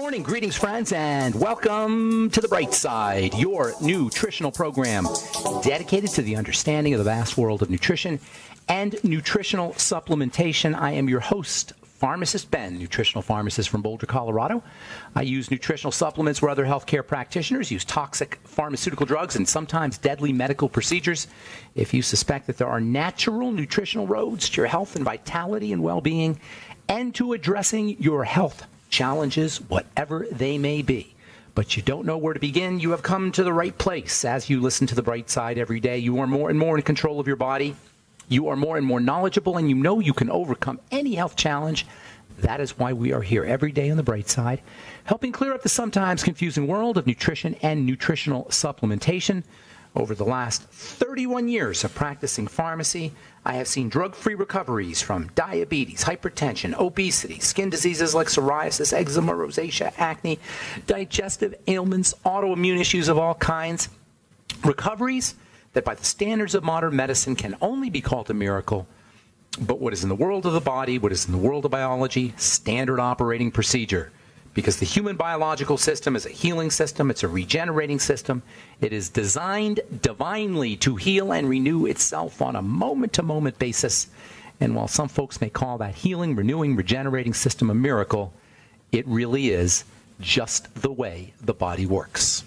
morning, greetings, friends, and welcome to The Bright Side, your nutritional program dedicated to the understanding of the vast world of nutrition and nutritional supplementation. I am your host, Pharmacist Ben, nutritional pharmacist from Boulder, Colorado. I use nutritional supplements where other healthcare practitioners use toxic pharmaceutical drugs and sometimes deadly medical procedures. If you suspect that there are natural nutritional roads to your health and vitality and well-being and to addressing your health challenges, whatever they may be, but you don't know where to begin, you have come to the right place. As you listen to The Bright Side every day, you are more and more in control of your body. You are more and more knowledgeable, and you know you can overcome any health challenge. That is why we are here every day on The Bright Side, helping clear up the sometimes confusing world of nutrition and nutritional supplementation. Over the last 31 years of practicing pharmacy, I have seen drug-free recoveries from diabetes, hypertension, obesity, skin diseases like psoriasis, eczema, rosacea, acne, digestive ailments, autoimmune issues of all kinds. Recoveries that by the standards of modern medicine can only be called a miracle. But what is in the world of the body, what is in the world of biology, standard operating procedure. Because the human biological system is a healing system, it's a regenerating system. It is designed divinely to heal and renew itself on a moment-to-moment basis. And while some folks may call that healing, renewing, regenerating system a miracle, it really is just the way the body works.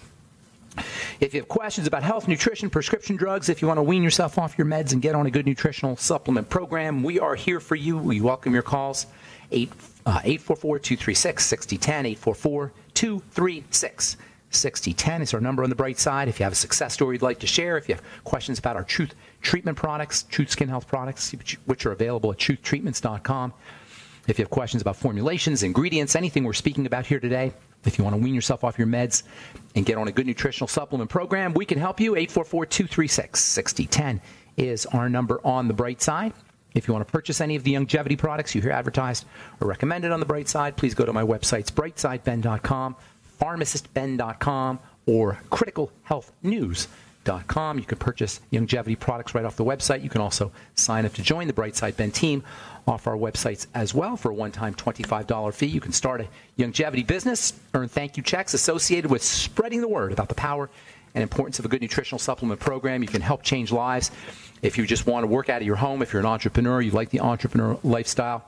If you have questions about health, nutrition, prescription drugs, if you want to wean yourself off your meds and get on a good nutritional supplement program, we are here for you. We welcome your calls. 844-236-6010, 844-236-6010 is our number on The Bright Side. If you have a success story you'd like to share, if you have questions about our Truth Treatment products, Truth Skin Health products, which are available at truthtreatments.com. If you have questions about formulations, ingredients, anything we're speaking about here today, if you want to wean yourself off your meds and get on a good nutritional supplement program, we can help you. 844-236-6010 is our number on The Bright Side. If you want to purchase any of the longevity products you hear advertised or recommended on The Bright Side, please go to my websites, brightsideben.com, pharmacistben.com, or criticalhealthnews.com. You can purchase longevity products right off the website. You can also sign up to join the Bright Side Ben team off our websites as well for a one-time $25 fee. You can start a longevity business, earn thank you checks associated with spreading the word about the power and importance of a good nutritional supplement program. You can help change lives. If you just want to work out of your home, if you're an entrepreneur, you like the entrepreneur lifestyle,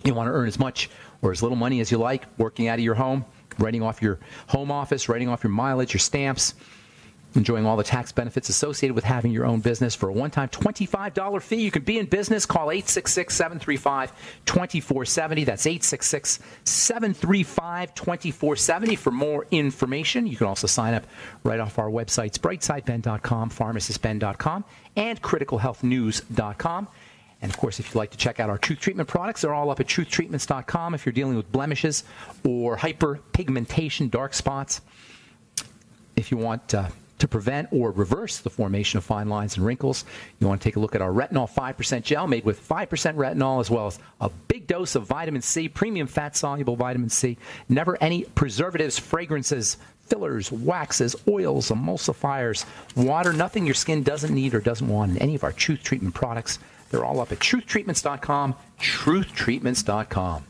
you want to earn as much or as little money as you like working out of your home, writing off your home office, writing off your mileage, your stamps, enjoying all the tax benefits associated with having your own business for a one-time $25 fee. You can be in business. Call 866-735-2470. That's 866-735-2470 for more information. You can also sign up right off our websites, brightsideben.com, pharmacistben.com, and criticalhealthnews.com. And, of course, if you'd like to check out our Truth Treatment products, they're all up at truthtreatments.com. If you're dealing with blemishes or hyperpigmentation, dark spots, if you want to prevent or reverse the formation of fine lines and wrinkles, you want to take a look at our retinol 5% gel made with 5% retinol, as well as a big dose of vitamin C, premium fat-soluble vitamin C, never any preservatives, fragrances, fillers, waxes, oils, emulsifiers, water, nothing your skin doesn't need or doesn't want in any of our Truth Treatment products. They're all up at truthtreatments.com, truthtreatments.com.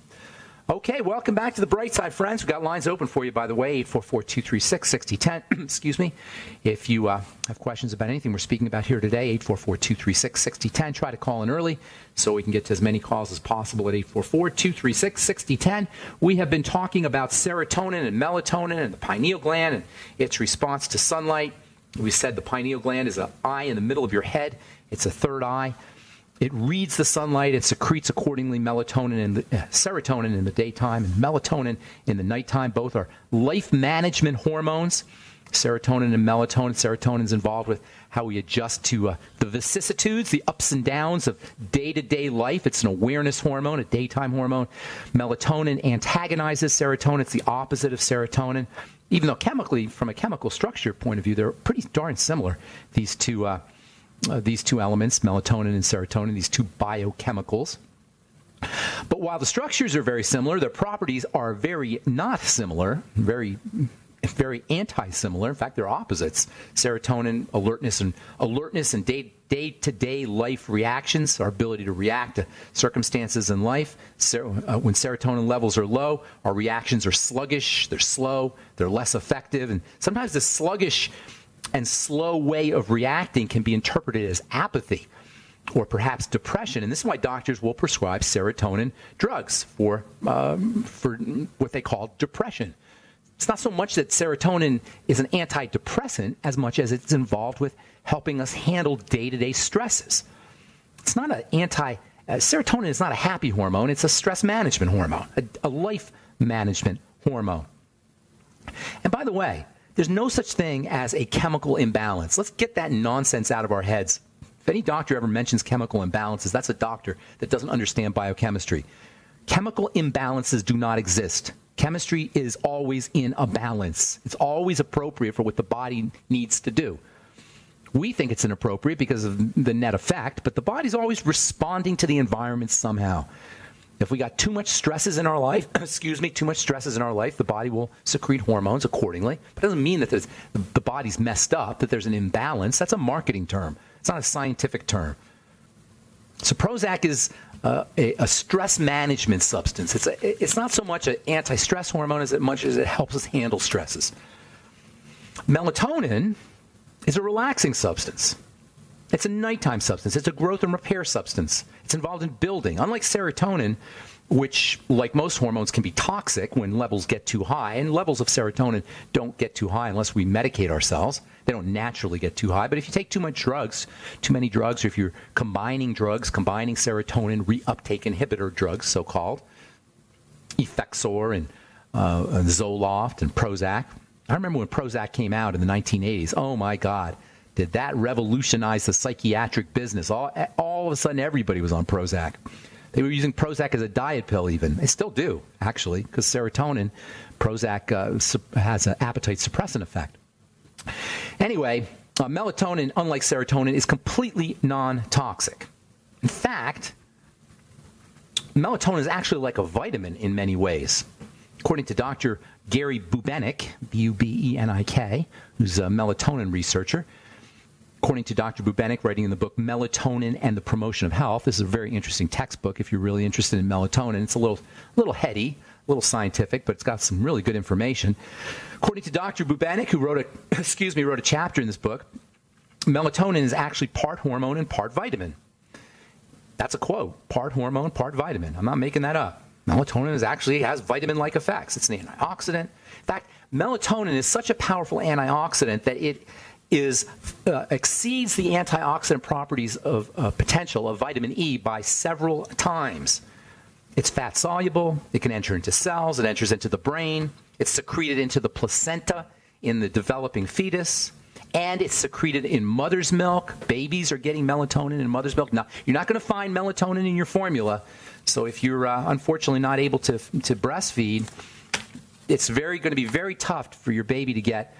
Okay, welcome back to The Bright Side, friends. We've got lines open for you, by the way, 844-236-6010. Excuse me. If you have questions about anything we're speaking about here today, 844-236-6010. Try to call in early so we can get to as many calls as possible at 844-236-6010. We have been talking about serotonin and melatonin and the pineal gland and its response to sunlight. We said the pineal gland is an eye in the middle of your head. It's a third eye. It reads the sunlight. It secretes accordingly melatonin and serotonin in the daytime and melatonin in the nighttime. Both are life management hormones. Serotonin and melatonin. Serotonin is involved with how we adjust to the vicissitudes, the ups and downs of day-to-day life. It's an awareness hormone, a daytime hormone. Melatonin antagonizes serotonin. It's the opposite of serotonin. Even though chemically, from a chemical structure point of view, they're pretty darn similar, these two elements, melatonin and serotonin, these two biochemicals. But while the structures are very similar, their properties are very not similar, very very anti-similar. In fact, they're opposites. Serotonin, alertness and day-to-day life reactions, our ability to react to circumstances in life. When serotonin levels are low, our reactions are sluggish, they're slow, they're less effective. And sometimes the sluggish and slow way of reacting can be interpreted as apathy or perhaps depression. And this is why doctors will prescribe serotonin drugs for what they call depression. It's not so much that serotonin is an antidepressant as much as it's involved with helping us handle day-to-day stresses. It's not serotonin is not a happy hormone. It's a stress management hormone, a life management hormone. And by the way, there's no such thing as a chemical imbalance. Let's get that nonsense out of our heads. If any doctor ever mentions chemical imbalances, that's a doctor that doesn't understand biochemistry. Chemical imbalances do not exist. Chemistry is always in a balance. It's always appropriate for what the body needs to do. We think it's inappropriate because of the net effect, but the body's always responding to the environment somehow. If we got too much stresses in our life, the body will secrete hormones accordingly. But it doesn't mean that the body's messed up, that there's an imbalance. That's a marketing term. It's not a scientific term. So Prozac is a stress management substance. It's not so much an anti-stress hormone as much as it helps us handle stresses. Melatonin is a relaxing substance. It's a nighttime substance. It's a growth and repair substance. It's involved in building. Unlike serotonin, which, like most hormones, can be toxic when levels get too high, and levels of serotonin don't get too high unless we medicate ourselves. They don't naturally get too high. But if you take too many drugs, or if you're combining serotonin reuptake inhibitor drugs, so-called, Effexor and Zoloft and Prozac. I remember when Prozac came out in the 1980s. Oh, my God. Did that revolutionize the psychiatric business? All of a sudden, everybody was on Prozac. They were using Prozac as a diet pill even. They still do, actually, because serotonin, Prozac has an appetite suppressant effect. Anyway, melatonin, unlike serotonin, is completely non-toxic. In fact, melatonin is actually like a vitamin in many ways. According to Dr. Gary Bubenik, B-U-B-E-N-I-K, who's a melatonin researcher, according to Dr. Bubenik, writing in the book Melatonin and the Promotion of Health. This is a very interesting textbook if you're really interested in melatonin. It's a little heady, a little scientific, but it's got some really good information. According to Dr. Bubenik, who wrote a chapter in this book, melatonin is actually part hormone and part vitamin. That's a quote, part hormone, part vitamin. I'm not making that up. Melatonin actually has vitamin-like effects. It's an antioxidant. In fact, melatonin is such a powerful antioxidant that it exceeds the antioxidant properties of potential of vitamin E by several times. It's fat soluble. It can enter into cells. It enters into the brain. It's secreted into the placenta in the developing fetus. And it's secreted in mother's milk. Babies are getting melatonin in mother's milk. Now, you're not going to find melatonin in your formula. So if you're unfortunately not able to breastfeed, it's going to be very tough for your baby to get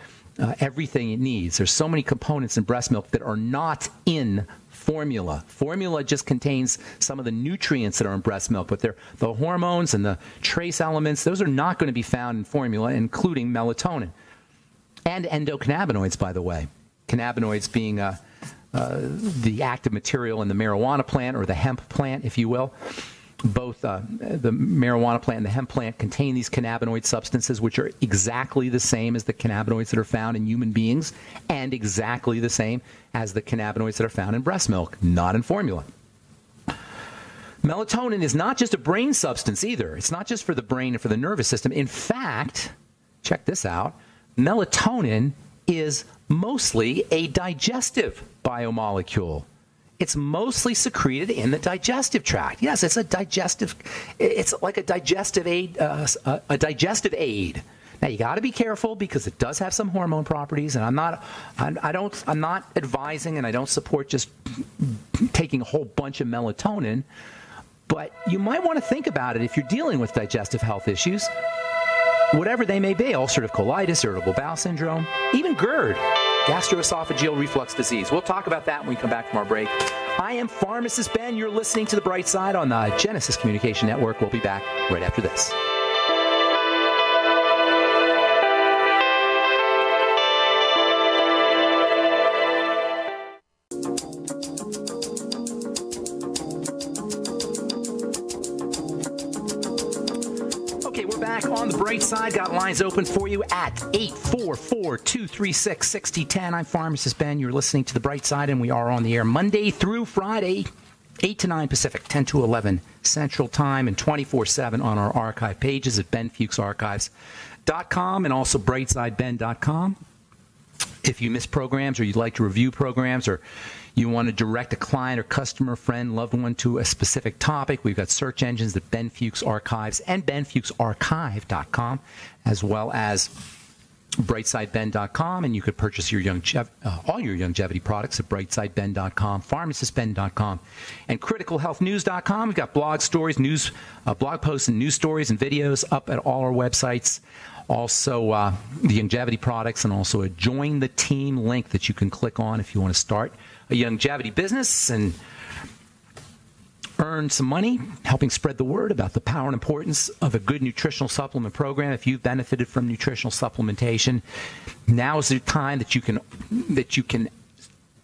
everything it needs. There's so many components in breast milk that are not in formula. Formula just contains some of the nutrients that are in breast milk, but the hormones and the trace elements, those are not going to be found in formula, including melatonin. And endocannabinoids, by the way. Cannabinoids being the active material in the marijuana plant, or the hemp plant, if you will. Both the marijuana plant and the hemp plant contain these cannabinoid substances, which are exactly the same as the cannabinoids that are found in human beings, and exactly the same as the cannabinoids that are found in breast milk, not in formula. Melatonin is not just a brain substance either. It's not just for the brain and for the nervous system. In fact, check this out, melatonin is mostly a digestive biomolecule. It's mostly secreted in the digestive tract. Yes, it's like a digestive aid. Now you got to be careful because it does have some hormone properties, and I'm not advising and I don't support just taking a whole bunch of melatonin. But you might want to think about it if you're dealing with digestive health issues, whatever they may be: ulcerative colitis, irritable bowel syndrome, even GERD, gastroesophageal reflux disease. We'll talk about that when we come back from our break. I am Pharmacist Ben. You're listening to The Bright Side on the Genesis Communication Network. We'll be back right after this. Okay, we're back on the bright side. Got lines open for you at 844-236-6010. I'm Pharmacist Ben. You're listening to the bright side, and we are on the air Monday through Friday, 8 to 9 Pacific, 10 to 11 Central Time, and 24/7 on our archive pages at benfuchsarchives.com and also brightsideben.com. If you miss programs or you'd like to review programs or you want to direct a client or customer, friend, loved one to a specific topic, we've got search engines at Ben Fuchs Archives and benfuchsarchive.com, as well as brightsideben.com, and you could purchase your all your longevity products at brightsideben.com, pharmacistben.com, and criticalhealthnews.com. We've got blog stories, news, blog posts, and news stories and videos up at all our websites. Also, the longevity products, and also a Join the Team link that you can click on if you want to start a longevity business and earn some money, helping spread the word about the power and importance of a good nutritional supplement program. If you've benefited from nutritional supplementation, now is the time that you can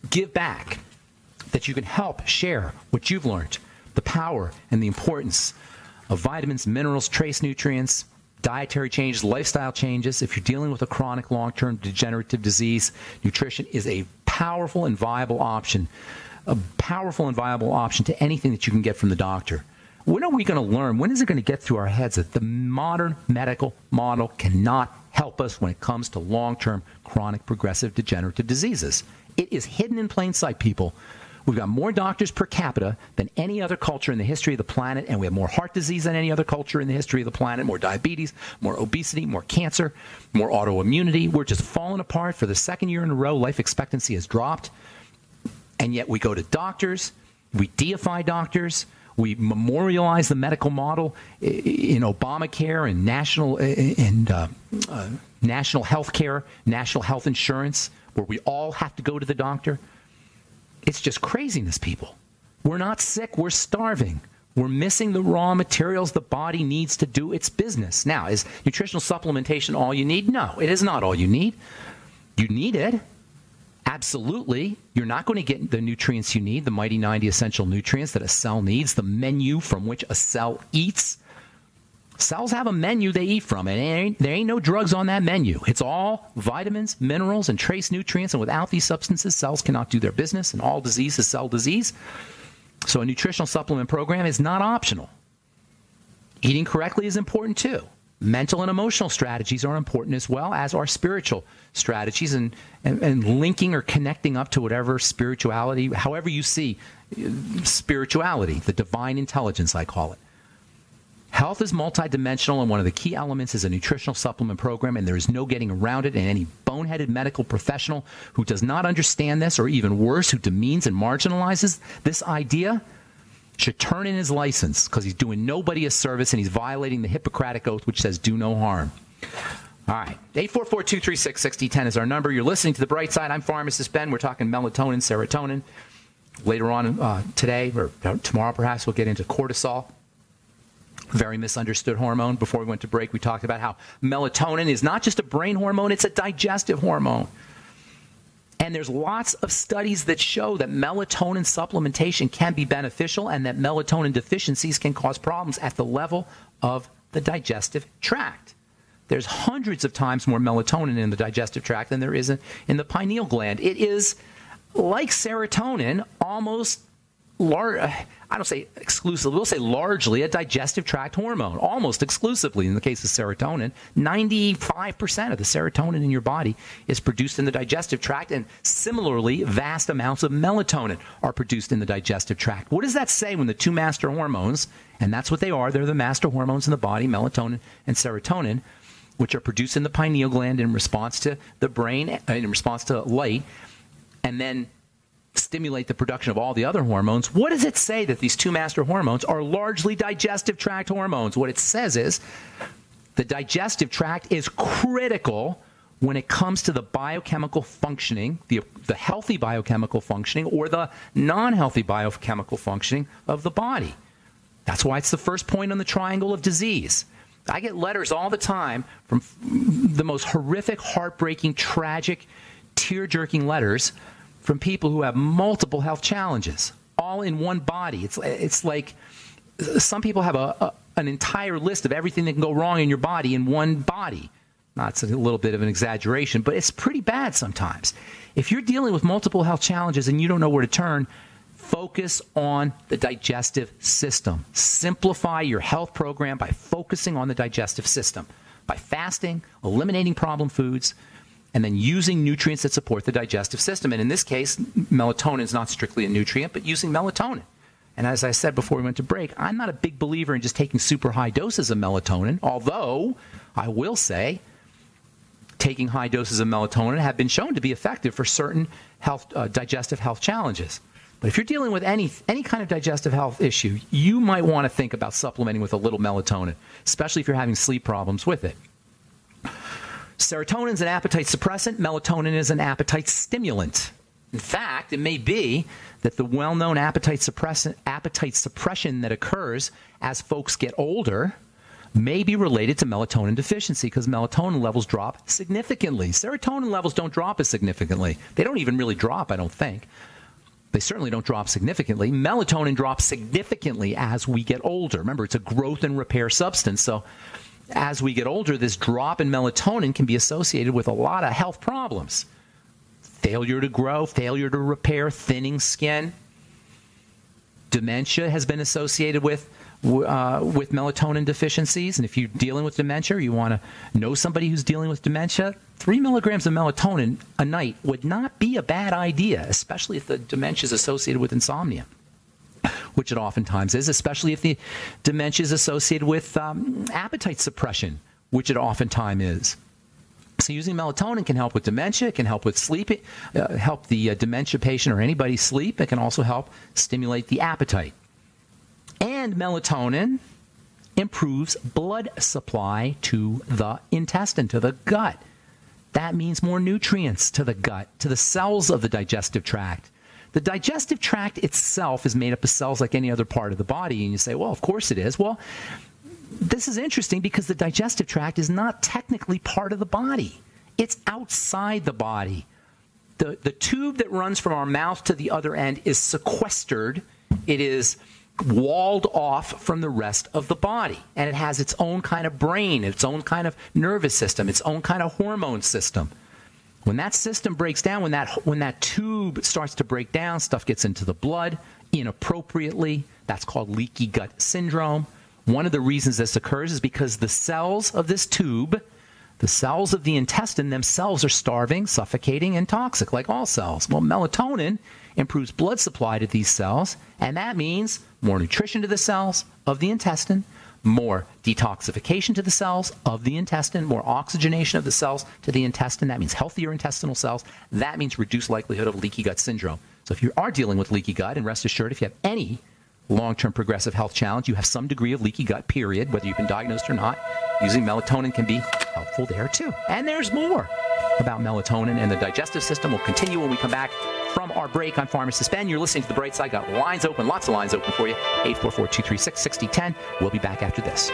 give back, that you can help share what you've learned, the power and the importance of vitamins, minerals, trace nutrients, dietary changes, lifestyle changes. If you're dealing with a chronic long-term degenerative disease, nutrition is a powerful and viable option. A powerful and viable option to anything that you can get from the doctor. When are we going to learn? When is it going to get through our heads that the modern medical model cannot help us when it comes to long-term chronic progressive degenerative diseases? It is hidden in plain sight, people. We've got more doctors per capita than any other culture in the history of the planet, and we have more heart disease than any other culture in the history of the planet, more diabetes, more obesity, more cancer, more autoimmunity. We're just falling apart. For the second year in a row, life expectancy has dropped. And yet we go to doctors, we deify doctors, we memorialize the medical model in Obamacare and national health care, national health insurance, where we all have to go to the doctor. It's just craziness, people. We're not sick, we're starving. We're missing the raw materials the body needs to do its business. Now, is nutritional supplementation all you need? No, it is not all you need. You need it. Absolutely. You're not going to get the nutrients you need, the mighty 90 essential nutrients that a cell needs, the menu from which a cell eats. Cells have a menu they eat from, and there ain't no drugs on that menu. It's all vitamins, minerals, and trace nutrients, and without these substances, cells cannot do their business, and all disease is cell disease. So a nutritional supplement program is not optional. Eating correctly is important too. Mental and emotional strategies are important as well, as are spiritual strategies, and linking or connecting up to whatever spirituality, however you see spirituality, the divine intelligence, I call it. Health is multidimensional, and one of the key elements is a nutritional supplement program, and there is no getting around it. And any boneheaded medical professional who does not understand this, or even worse, who demeans and marginalizes this idea, should turn in his license, because he's doing nobody a service and he's violating the Hippocratic Oath, which says do no harm. All right. 844-236-6010 is our number. You're listening to The Bright Side. I'm Pharmacist Ben. We're talking melatonin, serotonin. Later on today, or tomorrow perhaps, we'll get into cortisol. Very misunderstood hormone. Before we went to break, we talked about how melatonin is not just a brain hormone, it's a digestive hormone. And there's lots of studies that show that melatonin supplementation can be beneficial, and that melatonin deficiencies can cause problems at the level of the digestive tract. There's hundreds of times more melatonin in the digestive tract than there is in the pineal gland. It is, like serotonin, almost I don't say exclusively, we'll say largely a digestive tract hormone, almost exclusively in the case of serotonin. 95% of the serotonin in your body is produced in the digestive tract, and similarly, vast amounts of melatonin are produced in the digestive tract. What does that say when the two master hormones, and that's what they are, they're the master hormones in the body, melatonin and serotonin, which are produced in the pineal gland in response to the brain, in response to light, and then stimulate the production of all the other hormones. What does it say that these two master hormones are largely digestive tract hormones? What it says is the digestive tract is critical when it comes to the biochemical functioning, the healthy biochemical functioning or the non-healthy biochemical functioning of the body. That's why it's the first point on the triangle of disease. I get letters all the time from the most horrific, heartbreaking, tragic, tear-jerking letters from people who have multiple health challenges, all in one body. It's like some people have an entire list of everything that can go wrong in your body in one body. That's a little bit of an exaggeration, but it's pretty bad sometimes. If you're dealing with multiple health challenges and you don't know where to turn, focus on the digestive system. Simplify your health program by focusing on the digestive system, by fasting, eliminating problem foods, and then using nutrients that support the digestive system. And in this case, melatonin is not strictly a nutrient, but using melatonin. And as I said before we went to break, I'm not a big believer in just taking super high doses of melatonin, although I will say taking high doses of melatonin have been shown to be effective for certain digestive health challenges. But if you're dealing with any kind of digestive health issue, you might want to think about supplementing with a little melatonin, especially if you're having sleep problems with it. Serotonin is an appetite suppressant. Melatonin is an appetite stimulant. In fact, it may be that the well-known appetite suppression that occurs as folks get older may be related to melatonin deficiency, because melatonin levels drop significantly. Serotonin levels don't drop as significantly. They don't even really drop, I don't think. They certainly don't drop significantly. Melatonin drops significantly as we get older. Remember, it's a growth and repair substance. So as we get older, this drop in melatonin can be associated with a lot of health problems. Failure to grow, failure to repair, thinning skin. Dementia has been associated with melatonin deficiencies. And if you're dealing with dementia, you want to know somebody who's dealing with dementia, 3 milligrams of melatonin a night would not be a bad idea, especially if the dementia is associated with insomnia, which it oftentimes is, especially if the dementia is associated with appetite suppression, which it oftentimes is. So using melatonin can help with dementia. It can help with sleep, help the dementia patient or anybody sleep. It can also help stimulate the appetite. And melatonin improves blood supply to the intestine, to the gut. That means more nutrients to the gut, to the cells of the digestive tract. The digestive tract itself is made up of cells like any other part of the body. And you say, well, of course it is. Well, this is interesting because the digestive tract is not technically part of the body. It's outside the body. The tube that runs from our mouth to the other end is sequestered. It is walled off from the rest of the body. And it has its own kind of brain, its own kind of nervous system, its own kind of hormone system. When that system breaks down, when that tube starts to break down, stuff gets into the blood inappropriately. That's called leaky gut syndrome. One of the reasons this occurs is because the cells of this tube, the cells of the intestine themselves, are starving, suffocating, and toxic, like all cells. Well, melatonin improves blood supply to these cells, and that means more nutrition to the cells of the intestine, more detoxification to the cells of the intestine, more oxygenation of the cells to the intestine. That means healthier intestinal cells. That means reduced likelihood of leaky gut syndrome. So if you are dealing with leaky gut, and rest assured, if you have any long-term progressive health challenge, you have some degree of leaky gut, period, whether you've been diagnosed or not, using melatonin can be helpful there too. And there's more about melatonin and the digestive system. We'll continue when we come back from our break. I'm Pharmacist Ben. You're listening to The Bright Side. Got lines open, lots of lines open for you. 844-236-6010. We'll be back after this.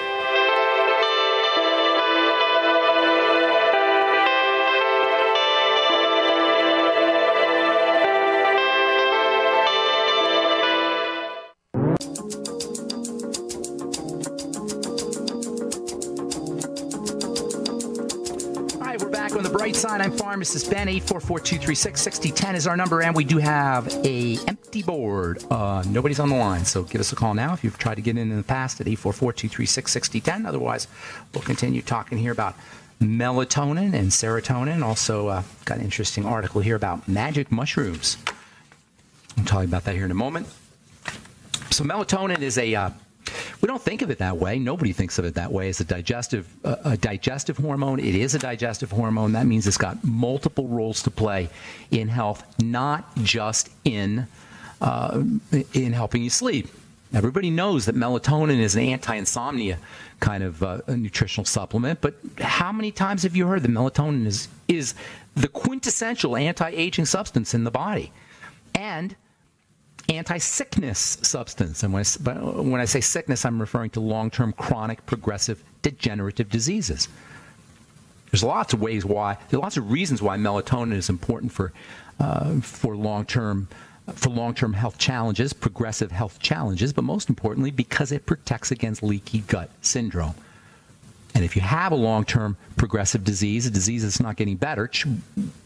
Side. I'm Pharmacist Ben. 844-236-6010 is our number, and we do have a empty board. Nobody's on the line, so give us a call now if you've tried to get in the past at 844-236-6010. Otherwise, we'll continue talking here about melatonin and serotonin. Also, got an interesting article here about magic mushrooms. I'll tell you about that here in a moment. So melatonin is we don't think of it that way. Nobody thinks of it that way as a digestive hormone. It is a digestive hormone. That means it's got multiple roles to play in health, not just in helping you sleep. Everybody knows that melatonin is an anti-insomnia kind of nutritional supplement, but how many times have you heard that melatonin is the quintessential anti-aging substance in the body? And anti-sickness substance. And when I say sickness, I'm referring to long-term chronic progressive degenerative diseases. There's lots of reasons why melatonin is important for long-term for long-term health challenges, progressive health challenges, but most importantly, because it protects against leaky gut syndrome. And if you have a long-term progressive disease, a disease that's not getting better,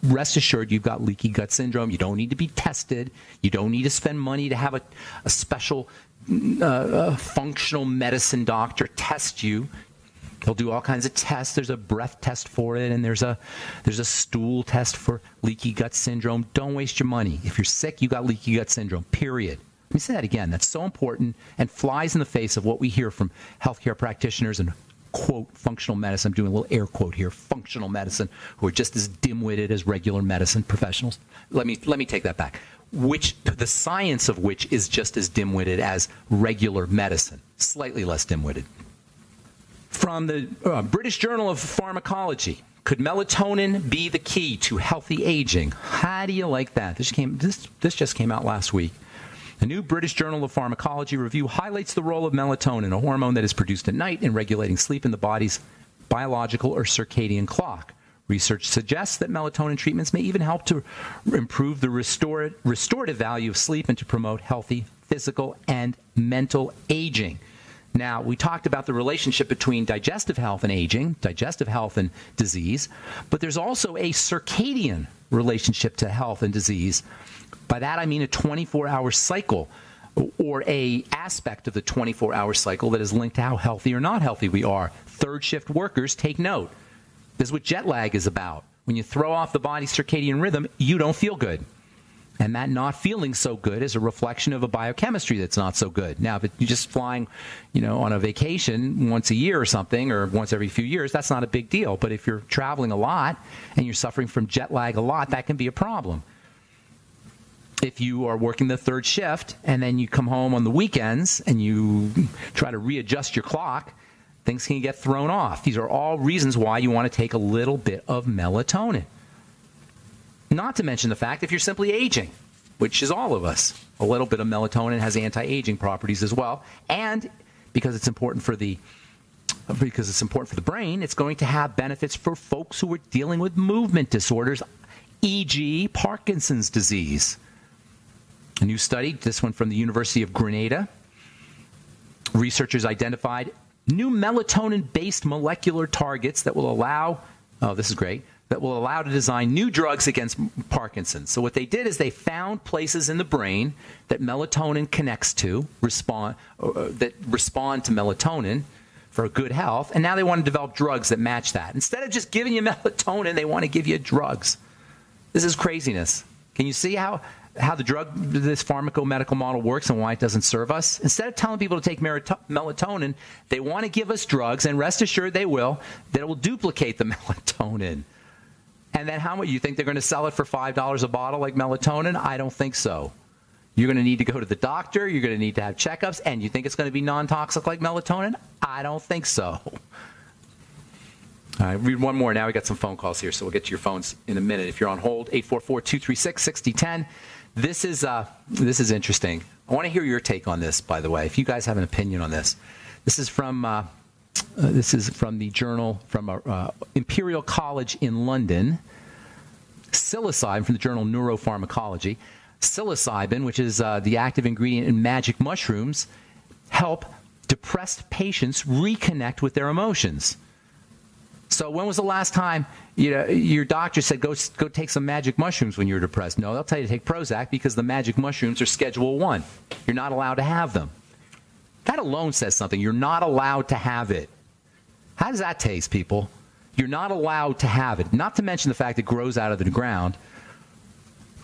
rest assured you've got leaky gut syndrome. You don't need to be tested. You don't need to spend money to have a special functional medicine doctor test you. They'll do all kinds of tests. There's a breath test for it, and there's a stool test for leaky gut syndrome. Don't waste your money. If you're sick, you got leaky gut syndrome, period. Let me say that again. That's so important and flies in the face of what we hear from healthcare practitioners and, quote, functional medicine. I'm doing a little air quote here, functional medicine, who are just as dim-witted as regular medicine professionals. Let me take that back. The science of which is just as dim-witted as regular medicine, slightly less dim-witted. From the British Journal of Pharmacology, could melatonin be the key to healthy aging? How do you like that? This just came out last week. The new British Journal of Pharmacology review highlights the role of melatonin, a hormone that is produced at night in regulating sleep in the body's biological or circadian clock. Research suggests that melatonin treatments may even help to improve the restorative value of sleep and to promote healthy physical and mental aging. Now, we talked about the relationship between digestive health and aging, digestive health and disease, but there's also a circadian relationship to health and disease. By that, I mean a 24-hour cycle or a aspect of the 24-hour cycle that is linked to how healthy or not healthy we are. Third shift workers, take note. This is what jet lag is about. When you throw off the body's circadian rhythm, you don't feel good. And that not feeling so good is a reflection of a biochemistry that's not so good. Now, if you're just flying, on a vacation once a year or something, or once every few years, that's not a big deal. But if you're traveling a lot and you're suffering from jet lag a lot, that can be a problem. If you are working the third shift and then you come home on the weekends and you try to readjust your clock, things can get thrown off. These are all reasons why you want to take a little bit of melatonin. Not to mention the fact if you're simply aging, which is all of us, a little bit of melatonin has anti-aging properties as well. And because it's important for the brain, it's going to have benefits for folks who are dealing with movement disorders, e.g. Parkinson's disease. A new study, this one from the University of Grenada, researchers identified new melatonin-based molecular targets that will allow, that will allow to design new drugs against Parkinson's. So what they did is they found places in the brain that melatonin connects to, that respond to melatonin for good health, and now they want to develop drugs that match that. Instead of just giving you melatonin, they want to give you drugs. This is craziness. Can you see how this pharmacomedical model works and why it doesn't serve us? Instead of telling people to take melatonin, they want to give us drugs, and rest assured they will, that will duplicate the melatonin. And then how much? You think they're going to sell it for $5 a bottle like melatonin? I don't think so. You're going to need to go to the doctor. You're going to need to have checkups. And you think it's going to be non-toxic like melatonin? I don't think so. All right, read one more. Now we got some phone calls here, so we'll get to your phones in a minute. If you're on hold, 844-236-6010. This is interesting. I want to hear your take on this, by the way, if you guys have an opinion on this. This is from the journal from Imperial College in London. Psilocybin from the journal Neuropharmacology. Psilocybin, which is the active ingredient in magic mushrooms, help depressed patients reconnect with their emotions. So when was the last time your doctor said go take some magic mushrooms when you're depressed? No, they'll tell you to take Prozac because the magic mushrooms are Schedule 1. You're not allowed to have them. That alone says something. You're not allowed to have it. How does that taste, people? You're not allowed to have it. Not to mention the fact it grows out of the ground.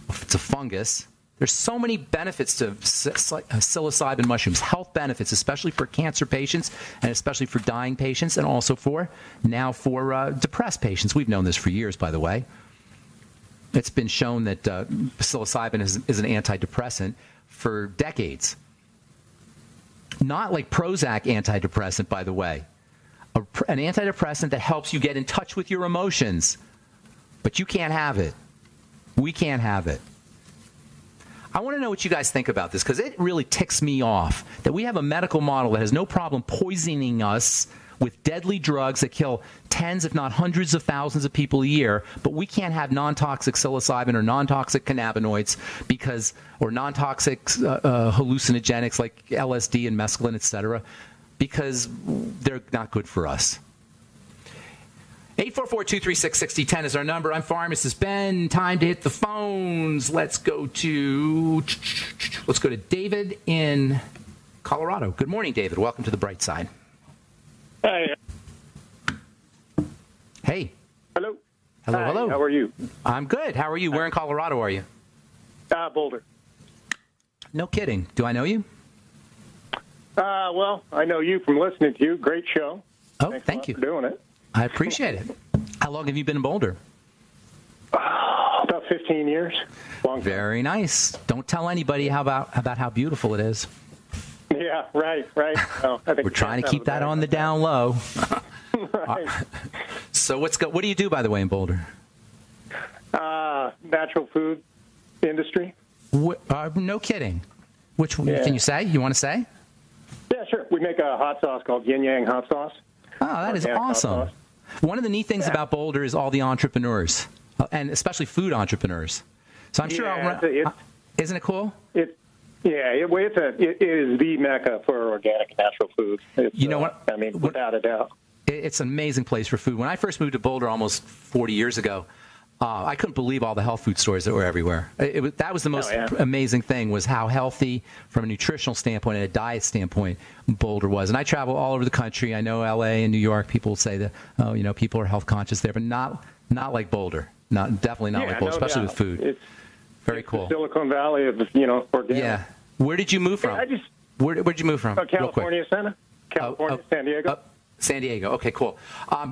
It's a fungus. There's so many benefits to psilocybin mushrooms, health benefits, especially for cancer patients and especially for dying patients and also for depressed patients. We've known this for years, by the way. It's been shown that psilocybin is an antidepressant for decades. Not like Prozac antidepressant, by the way. An antidepressant that helps you get in touch with your emotions. But you can't have it. We can't have it. I want to know what you guys think about this, because it really ticks me off that we have a medical model that has no problem poisoning us with deadly drugs that kill tens, if not hundreds of thousands of people a year, but we can't have non-toxic psilocybin or non-toxic cannabinoids or non-toxic hallucinogenics like LSD and mescaline, etc., because they're not good for us. 844-236-6010 is our number. I'm Pharmacist Ben. Time to hit the phones. Let's go to David in Colorado. Good morning, David. Welcome to the bright side. Hey. Hey. Hello. Hello, Hi, hello. How are you? I'm good. How are you? Where in Colorado are you? Boulder. No kidding. Do I know you? Well, I know you from listening to you. Great show. Oh, Thanks thank you for doing it. I appreciate it. How long have you been in Boulder? About 15 years. Long time. Very nice. Don't tell anybody about how beautiful it is. Yeah, right. Well, I think we're trying to keep that on the down low. Right. So what do you do, by the way, in Boulder? Natural food industry. No kidding. Can you say? You want to say? Yeah, sure. We make a hot sauce called Yin Yang hot sauce. Oh, that is awesome. One of the neat things about Boulder is all the entrepreneurs, and especially food entrepreneurs. So I'm sure isn't it cool? It is the mecca for organic and natural foods. You know what? I mean, without a doubt. It's an amazing place for food. When I first moved to Boulder almost 40 years ago, I couldn't believe all the health food stores that were everywhere. That was the most amazing thing, was how healthy from a nutritional standpoint and a diet standpoint Boulder was. And I travel all over the country. I know L.A. and New York, people say that, people are health conscious there, but not like Boulder. Definitely not like Boulder, especially with food. It's very cool. The Silicon Valley of, organic. Yeah. Where did you move from? Where'd you move from? California, San Diego. San Diego. Okay, cool.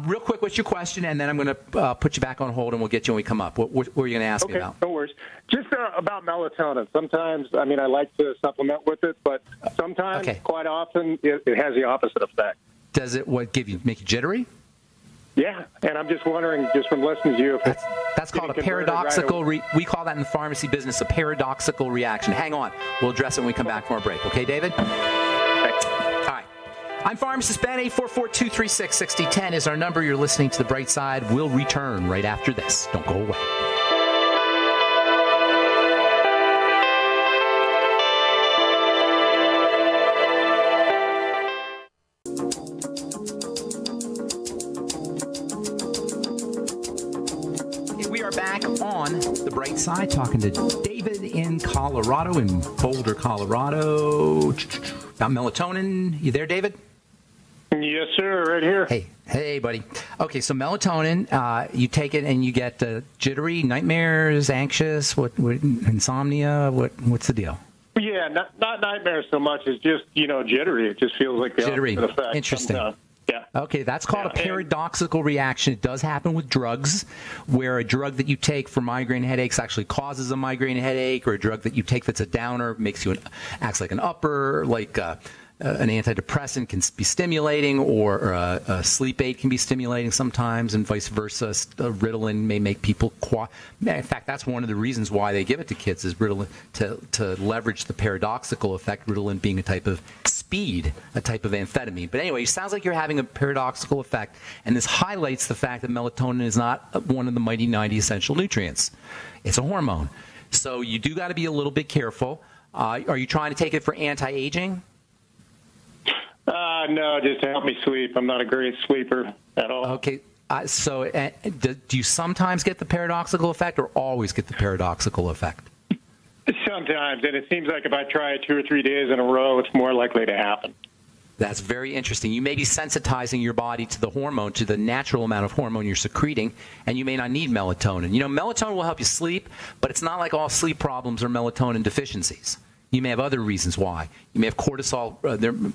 Real quick, what's your question? And then I'm going to put you back on hold, and we'll get you when we come up. What were you going to ask me about? Okay, no worries. Just about melatonin. Sometimes, I like to supplement with it, but sometimes, quite often, it has the opposite effect. Does it make you jittery? Yeah, and I'm just wondering, just from listening to you, if that's called a paradoxical. We call that in the pharmacy business a paradoxical reaction. Hang on, we'll address it when we come back from our break. Okay, David? Thanks. All right. I'm Pharmacist Ben. 844-236-6010 is our number. You're listening to The Bright Side. We'll return right after this. Don't go away. We are back on The Bright Side, talking to David in Colorado, in Boulder, Colorado, about melatonin. You there, David? Yes, sir, right here. Hey, buddy. Okay, so melatonin, you take it and you get jittery, nightmares, anxious, insomnia. What's the deal? Yeah, not nightmares so much as just jittery. It just feels like the jittery. Effect. Interesting. Yeah. Okay, that's called a paradoxical reaction. It does happen with drugs, where a drug that you take for migraine headaches actually causes a migraine headache, or a drug that you take that's a downer acts like an upper, like an antidepressant can be stimulating, or a sleep aid can be stimulating sometimes, and vice versa. Ritalin may make people in fact, that's one of the reasons why they give it to kids, is Ritalin to leverage the paradoxical effect, Ritalin being a type of speed, a type of amphetamine. But anyway, it sounds like you're having a paradoxical effect, and this highlights the fact that melatonin is not one of the mighty 90 essential nutrients. It's a hormone. So you do got to be a little bit careful. Are you trying to take it for anti-aging? No, just to help me sleep. I'm not a great sleeper at all. Okay. So do you sometimes get the paradoxical effect, or always get the paradoxical effect? Sometimes, and it seems like if I try it 2 or 3 days in a row, it's more likely to happen. That's very interesting. You may be sensitizing your body to the hormone, to the natural amount of hormone you're secreting, and you may not need melatonin. Melatonin will help you sleep, but it's not like all sleep problems are melatonin deficiencies. You may have other reasons why. You may have cortisol.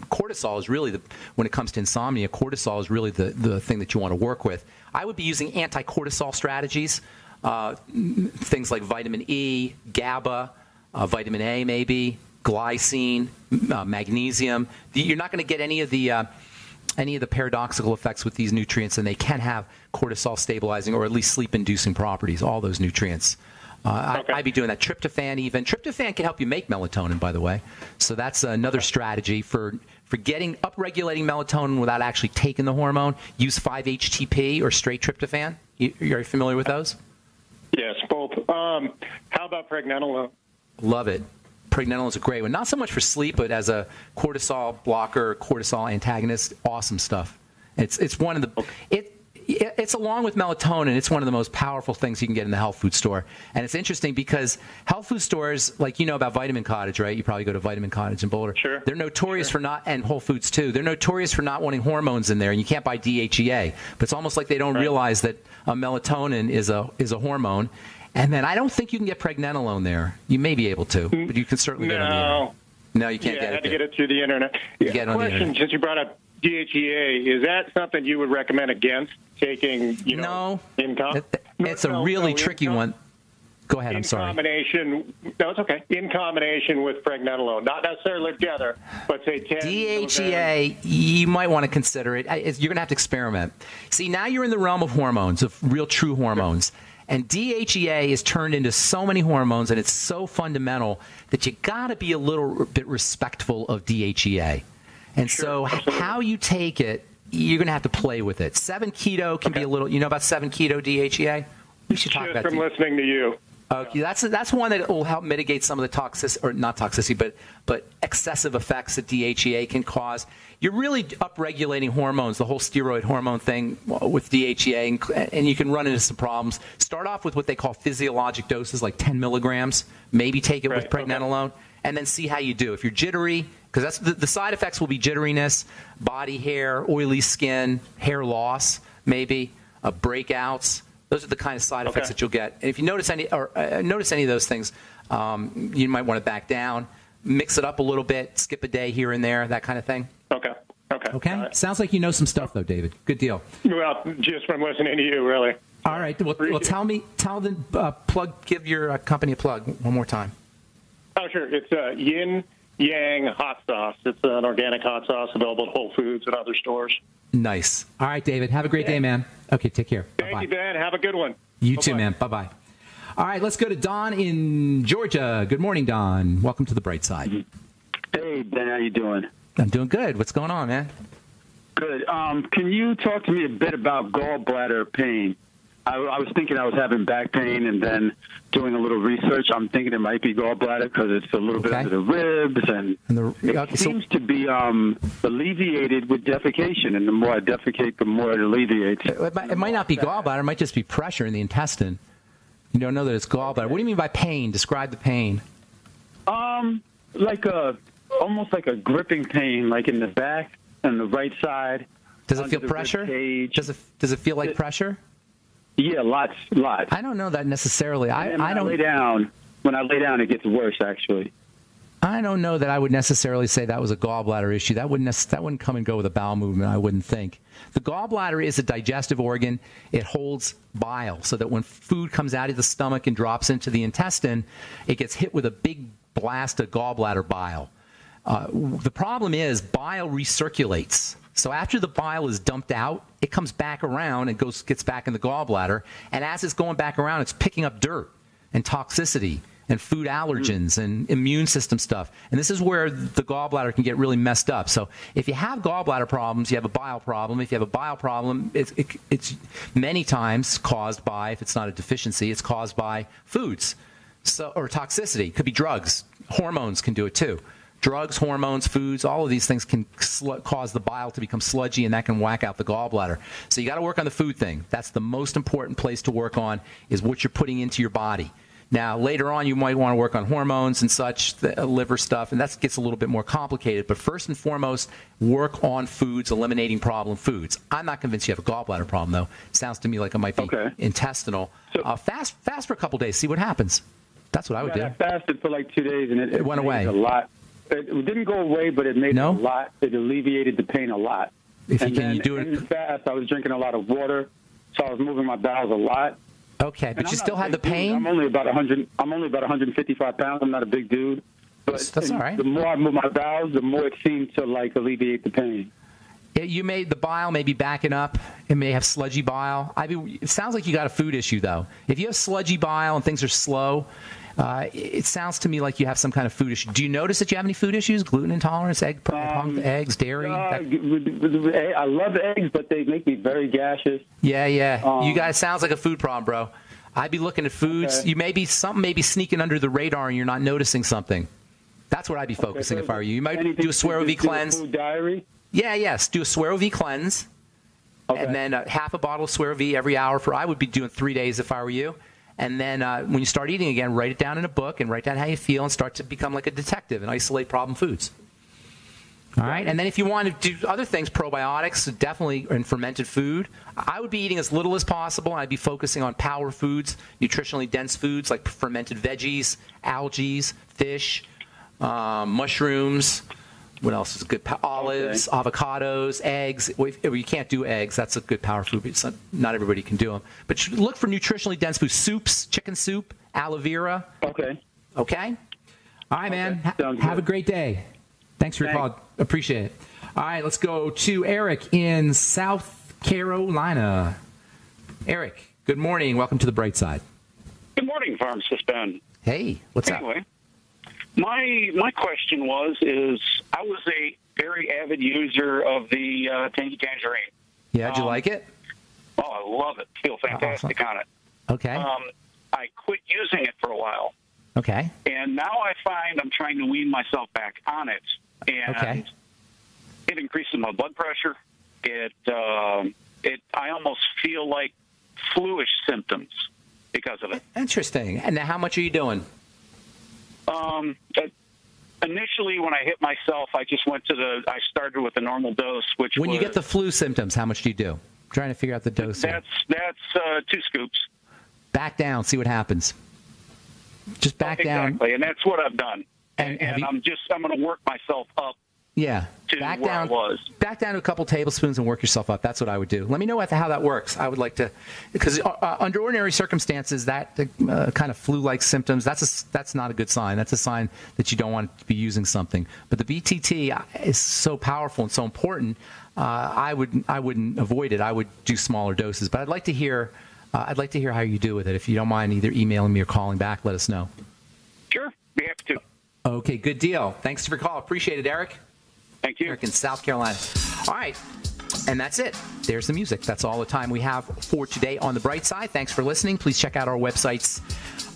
Cortisol is really, when it comes to insomnia, cortisol is really the thing that you want to work with. I would be using anti-cortisol strategies, things like vitamin E, GABA, vitamin A maybe, glycine, magnesium. You're not going to get any of the paradoxical effects with these nutrients, and they can have cortisol stabilizing or at least sleep-inducing properties, all those nutrients. Okay. I'd be doing that. Tryptophan even. Tryptophan can help you make melatonin, by the way. So that's another strategy for For getting upregulating melatonin without actually taking the hormone, use 5-HTP or straight tryptophan. You're familiar with those? Yes, both. How about pregnenolone? Love it. Pregnenolone is a great one. Not so much for sleep, but as a cortisol blocker, cortisol antagonist, awesome stuff. It's one of the it's along with melatonin. It's one of the most powerful things you can get in the health food store. And it's interesting because health food stores, like you know about Vitamin Cottage, right? You probably go to Vitamin Cottage in Boulder. Sure. They're notorious for not, and Whole Foods too. They're notorious for not wanting hormones in there, and you can't buy DHEA. But it's almost like they don't realize that melatonin is a hormone. And then I don't think you can get pregnenolone there. You may be able to, but you can certainly get it on the internet. No, you can't get it. I had to get it through the internet. Question, since you brought up DHEA, is that something you would recommend against taking, No. It's a really tricky one. Go ahead, I'm sorry. It's okay. In combination with pregnenolone, not necessarily together, but say 10 DHEA, you might want to consider it. You're going to have to experiment. See, now you're in the realm of hormones, of real true hormones. And DHEA is turned into so many hormones, and it's so fundamental that you got to be a little bit respectful of DHEA. And so how you take it, you're going to have to play with it. 7-keto can be a little, you know about 7-keto DHEA? We should talk about from listening to you. Okay, that's one that will help mitigate some of the toxicity, or not toxicity, but excessive effects that DHEA can cause. You're really upregulating hormones, the whole steroid hormone thing with DHEA, and you can run into some problems. Start off with what they call physiologic doses, like 10 milligrams. Maybe take it with pregnenolone, and then see how you do. If you're jittery, because that's the side effects will be jitteriness, body hair, oily skin, hair loss, maybe breakouts. Those are the kind of side effects that you'll get. And if you notice any of those things, you might want to back down, mix it up a little bit, skip a day here and there, that kind of thing. Okay. Sounds like you know some stuff, though, David. Good deal. Well, just from listening to you, really. All right. Well, give your company a plug one more time. Oh, sure. It's Yin Yang Hot Sauce. It's an organic hot sauce available at Whole Foods and other stores. Nice. All right, David. Have a great day, man. Okay, take care. Thank you, Ben. Have a good one. You too, man. Bye-bye. All right, let's go to Don in Georgia. Good morning, Don. Welcome to the bright side. Hey, Ben. How you doing? I'm doing good. What's going on, man? Good. Can you talk to me a bit about gallbladder pain? I was thinking I was having back pain, and then doing a little research, I'm thinking it might be gallbladder because it's a little bit of the ribs, and it seems to be alleviated with defecation, and the more I defecate, the more it alleviates. It might not be gallbladder. It might just be pressure in the intestine. You don't know that it's gallbladder. What do you mean by pain? Describe the pain. Almost like a gripping pain, like in the back and the right side. Does it feel pressure? Does it feel like pressure? Yeah, lots. I don't know that necessarily. I don't lay down. When I lay down, it gets worse, actually. I don't know that I would necessarily say that was a gallbladder issue. That wouldn't come and go with a bowel movement, I wouldn't think. The gallbladder is a digestive organ. It holds bile so that when food comes out of the stomach and drops into the intestine, it gets hit with a big blast of gallbladder bile. The problem is bile recirculates. So after the bile is dumped out, it comes back around and gets back in the gallbladder. And as it's going back around, it's picking up dirt and toxicity and food allergens and immune system stuff. And this is where the gallbladder can get really messed up. So if you have gallbladder problems, you have a bile problem. If you have a bile problem, it's many times caused by, if it's not a deficiency, it's caused by foods or toxicity. It could be drugs. Hormones can do it too. Drugs, hormones, foods, all of these things can cause the bile to become sludgy, and that can whack out the gallbladder. So you got to work on the food thing. That's the most important place to work on, is what you're putting into your body. Now, later on, you might want to work on hormones and such, the liver stuff, and that gets a little bit more complicated. But first and foremost, work on foods, eliminating problem foods. I'm not convinced you have a gallbladder problem, though. Sounds to me like it might be intestinal. So, fast for a couple days. See what happens. That's what I would do. I fasted for like 2 days, and it went away a lot. It didn't go away, but it made it a lot. It alleviated the pain a lot. Can you do it? In the fast, I was drinking a lot of water, so I was moving my bowels a lot. Okay, but you still had the pain? I'm only about 155 pounds. I'm not a big dude. But that's all right. The more I move my bowels, the more it seemed to alleviate the pain. You made the bile maybe backing up. It may have sludgy bile. It sounds like you got a food issue, though. If you have sludgy bile and things are slow, It sounds to me like you have some kind of food issue. Do you notice that you have any food issues? Gluten intolerance, eggs, dairy? I love eggs, but they make me very gaseous. Yeah. You guys sounds like a food problem, bro. I'd be looking at foods. Okay. Something may be sneaking under the radar and you're not noticing something. That's what I'd be focusing if I were you. You might do a Suero V cleanse. Food diary? Yes. Do a Suero V cleanse. Okay. And then half a bottle of Suero V every hour I would be doing 3 days if I were you. And then when you start eating again, write it down in a book and write down how you feel and start to become like a detective and isolate problem foods. All right. And then if you want to do other things, probiotics, definitely in fermented food, I would be eating as little as possible. I'd be focusing on power foods, nutritionally dense foods like fermented veggies, algae, fish, mushrooms. What else is good? Olives, avocados, eggs. Well, you can't do eggs. That's a good power food. But not everybody can do them. But look for nutritionally dense foods. Soups, chicken soup, aloe vera. Okay. All right, man. Have a great day. Thanks for your call. Appreciate it. All right, let's go to Eric in South Carolina. Eric, good morning. Welcome to the Bright Side. Good morning, Pharmacist Ben. Hey, what's up? Anyway, my question is I was a very avid user of the Tangy Tangerine. Yeah, did you like it? Oh, I love it. Feel fantastic on it. Okay. I quit using it for a while. Okay. And now I find I'm trying to wean myself back on it. And it increases my blood pressure. I almost feel like flu-ish symptoms because of it. Interesting. And now how much are you doing? Initially, when I hit myself, I started with the normal dose, which when you get the flu symptoms, how much do you do? I'm trying to figure out the dose. That's 2 scoops. Back down, see what happens. Just back down. Exactly, and that's what I've done. And I'm going to work myself up. Yeah, to back where down. I was. Back down to a couple tablespoons and work yourself up. That's what I would do. Let me know how that works. I would like to, because under ordinary circumstances, that kind of flu-like symptoms, that's not a good sign. That's a sign that you don't want to be using something. But the BTT is so powerful and so important. I wouldn't avoid it. I would do smaller doses. But I'd like to hear how you do with it. If you don't mind either emailing me or calling back, let us know. Sure, be happy to. Okay, good deal. Thanks for your call. Appreciate it, Eric. Thank you. Eric in South Carolina. All right. And that's it. There's the music. That's all the time we have for today on The Bright Side. Thanks for listening. Please check out our websites,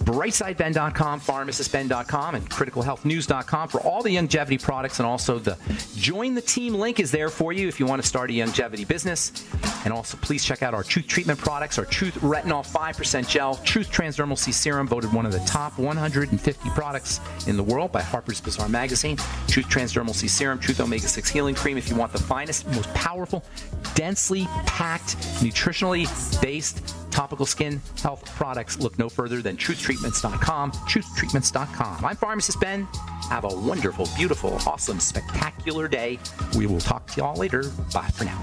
brightsideben.com, pharmacistben.com, and criticalhealthnews.com for all the longevity products. And also the Join the Team link is there for you if you want to start a longevity business. And also please check out our Truth Treatment products, our Truth Retinol 5% Gel, Truth Transdermal C Serum, voted one of the top 150 products in the world by Harper's Bazaar Magazine, Truth Transdermal C Serum, Truth Omega-6 Healing Cream. If you want the finest, most powerful, densely packed, nutritionally based topical skin health products, look no further than truthtreatments.com, truthtreatments.com. I'm Pharmacist Ben. Have a wonderful, beautiful, awesome, spectacular day. We will talk to y'all later. Bye for now.